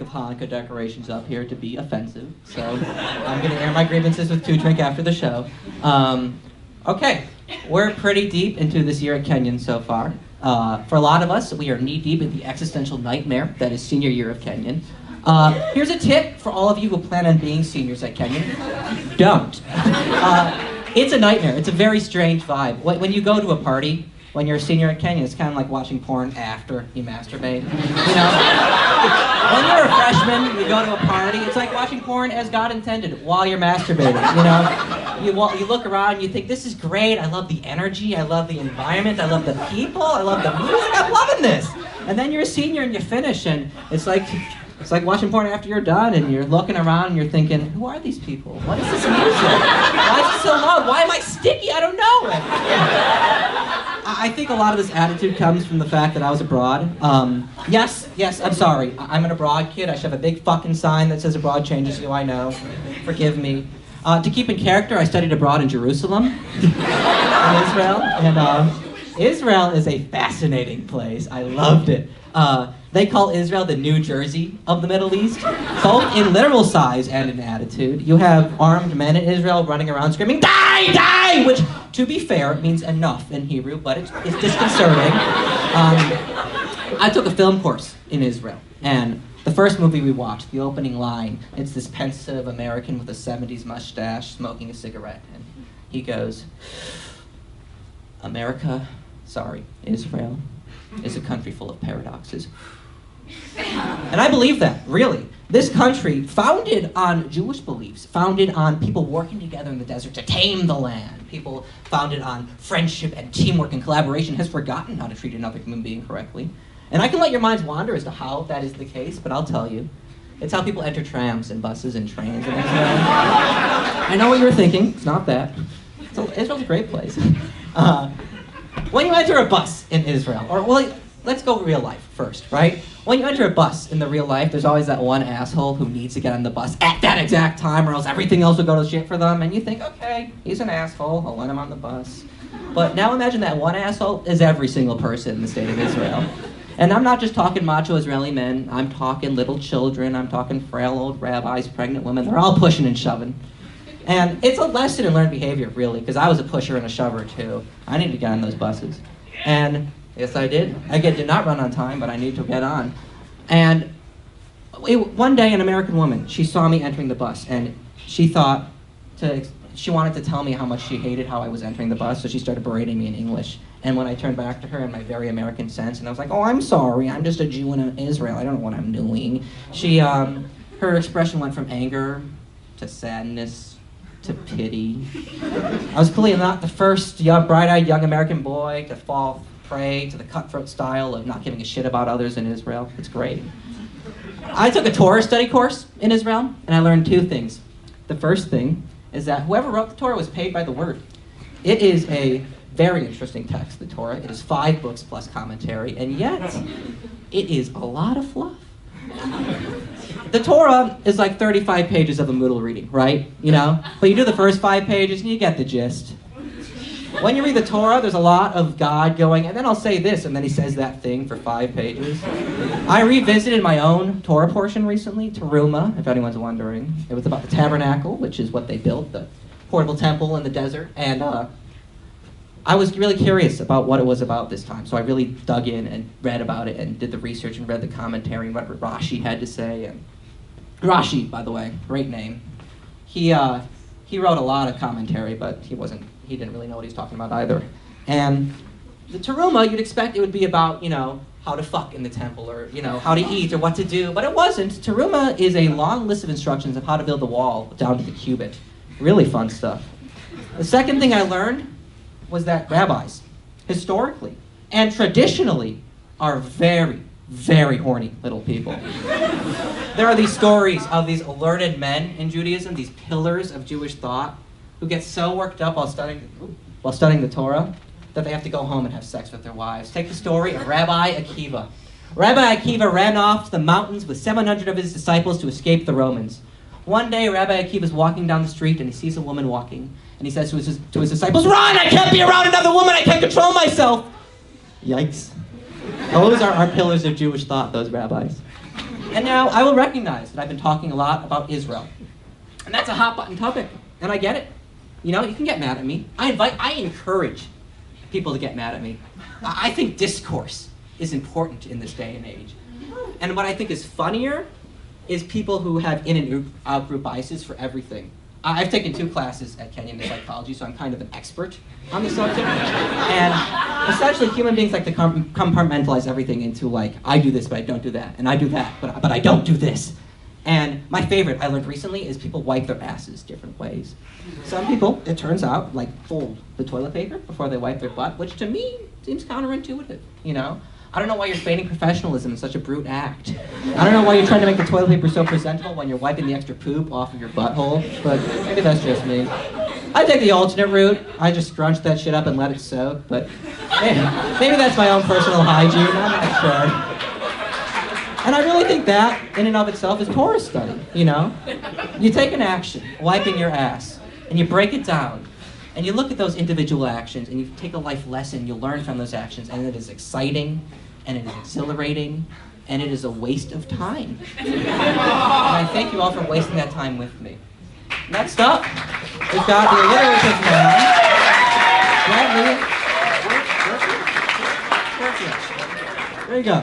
of Hanukkah decorations up here to be offensive, so I'm going to air my grievances with 2 Drink after the show. Okay, we're pretty deep into this year at Kenyon so far. For a lot of us, we are knee-deep in the existential nightmare that is senior year of Kenyon. Here's a tip for all of you who plan on being seniors at Kenyon. Don't. It's a nightmare. It's a very strange vibe. When you go to a party, when you're a senior at Kenyon, it's kind of like watching porn after you masturbate. You know? When you're a freshman, you go to a party, it's like watching porn as God intended while you're masturbating, you know? You look around and you think, this is great, I love the energy, I love the environment, I love the people, I love the music, I'm loving this! And then you're a senior and you finish and it's like watching porn after you're done and you're looking around and you're thinking, who are these people? What is this music? Why is it so loud? Why am I sticky? I don't know. I think a lot of this attitude comes from the fact that I was abroad. Yes, I'm sorry. I'm an abroad kid. I should have a big fucking sign that says abroad changes you, I know. Forgive me. To keep in character, I studied abroad in Jerusalem, in Israel. And Israel is a fascinating place. I loved it. They call Israel the New Jersey of the Middle East, both in literal size and in attitude. You have armed men in Israel running around screaming, die, die! Which, to be fair, means enough in Hebrew, but it's disconcerting. I took a film course in Israel, and the first movie we watched, the opening line, it's this pensive American with a 70s mustache smoking a cigarette, and he goes, Israel is a country full of paradoxes. And I believe that, really. This country, founded on Jewish beliefs, founded on people working together in the desert to tame the land, people founded on friendship and teamwork and collaboration, has forgotten how to treat another human being correctly. And I can let your minds wander as to how that is the case, but I'll tell you. It's how people enter trams and buses and trains in Israel. I know what you were thinking. It's not that. Israel's a great place. When you enter a bus in Israel, let's go real life first, right? When you enter a bus in the real life, there's always that one asshole who needs to get on the bus at that exact time or else everything else will go to shit for them. And you think, okay, he's an asshole, I'll let him on the bus. But now imagine that one asshole is every single person in the state of Israel. And I'm not just talking macho Israeli men, I'm talking little children, I'm talking frail old rabbis, pregnant women, they're all pushing and shoving. And it's a lesson in learned behavior, really, because I was a pusher and a shover, too. I needed to get on those buses. And yes, I did. I did not run on time, but I needed to get on. And one day, an American woman, she saw me entering the bus, and she wanted to tell me how much she hated how I was entering the bus, so she started berating me in English. And when I turned back to her in my very American sense, and I was like, oh, I'm sorry, I'm just a Jew in Israel, I don't know what I'm doing. Her expression went from anger to sadness to pity. I was clearly not the first bright-eyed young American boy to fall prey to the cutthroat style of not giving a shit about others in Israel. It's great. I took a Torah study course in Israel, and I learned 2 things. The first thing is that whoever wrote the Torah was paid by the word. It is a very interesting text, the Torah. It is 5 books plus commentary, and yet it is a lot of fluff. The Torah is like 35 pages of a Moodle reading, right? You know? But you do the first 5 pages and you get the gist. When you read the Torah, there's a lot of God going, and then I'll say this, and then he says that thing for 5 pages. I revisited my own Torah portion recently, Teruma, if anyone's wondering. It was about the tabernacle, which is what they built, the portable temple in the desert, and I was really curious about what it was about this time, so I really dug in and read about it and did the research and read the commentary and read what Rashi had to say. And Rashi, by the way, great name. He wrote a lot of commentary, but he didn't really know what he was talking about either. And the Teruma, you'd expect it would be about, how to fuck in the temple or, how to eat or what to do, but it wasn't. Teruma is a long list of instructions of how to build the wall down to the cubit. Really fun stuff. The second thing I learned was that rabbis, historically and traditionally, are very, very horny little people. There are these stories of these learned men in Judaism, these pillars of Jewish thought, who get so worked up while studying the Torah that they have to go home and have sex with their wives. Take the story of Rabbi Akiva. Rabbi Akiva ran off to the mountains with 700 of his disciples to escape the Romans. One day, Rabbi Akiva is walking down the street and he sees a woman walking. And he says to his disciples, run! I can't be around another woman! I can't control myself! Yikes. Those are our pillars of Jewish thought, those rabbis. And now I will recognize that I've been talking a lot about Israel. And that's a hot button topic, and I get it. You know, you can get mad at me. I encourage people to get mad at me. I think discourse is important in this day and age. And what I think is funnier is people who have in and out group biases for everything. I've taken 2 classes at Kenyon in psychology, so I'm kind of an expert on the subject. And essentially, human beings like to compartmentalize everything into like, I do this, but I don't do that, and I do that, but I don't do this. And my favorite I learned recently is people wipe their asses different ways. Some people, it turns out, like fold the toilet paper before they wipe their butt, which to me seems counterintuitive, you know? I don't know why you're feigning professionalism in such a brute act. I don't know why you're trying to make the toilet paper so presentable when you're wiping the extra poop off of your butthole, but maybe that's just me. I take the alternate route. I just scrunch that shit up and let it soak, but maybe that's my own personal hygiene, I'm not sure. And I really think that, in and of itself, is Torah study, you know? You take an action, wiping your ass, and you break it down, and you look at those individual actions, and you take a life lesson, you learn from those actions, and it is exciting, and it is exhilarating, and it is a waste of time. And I thank you all for wasting that time with me. Next up, we've got the alliterative man. There you go.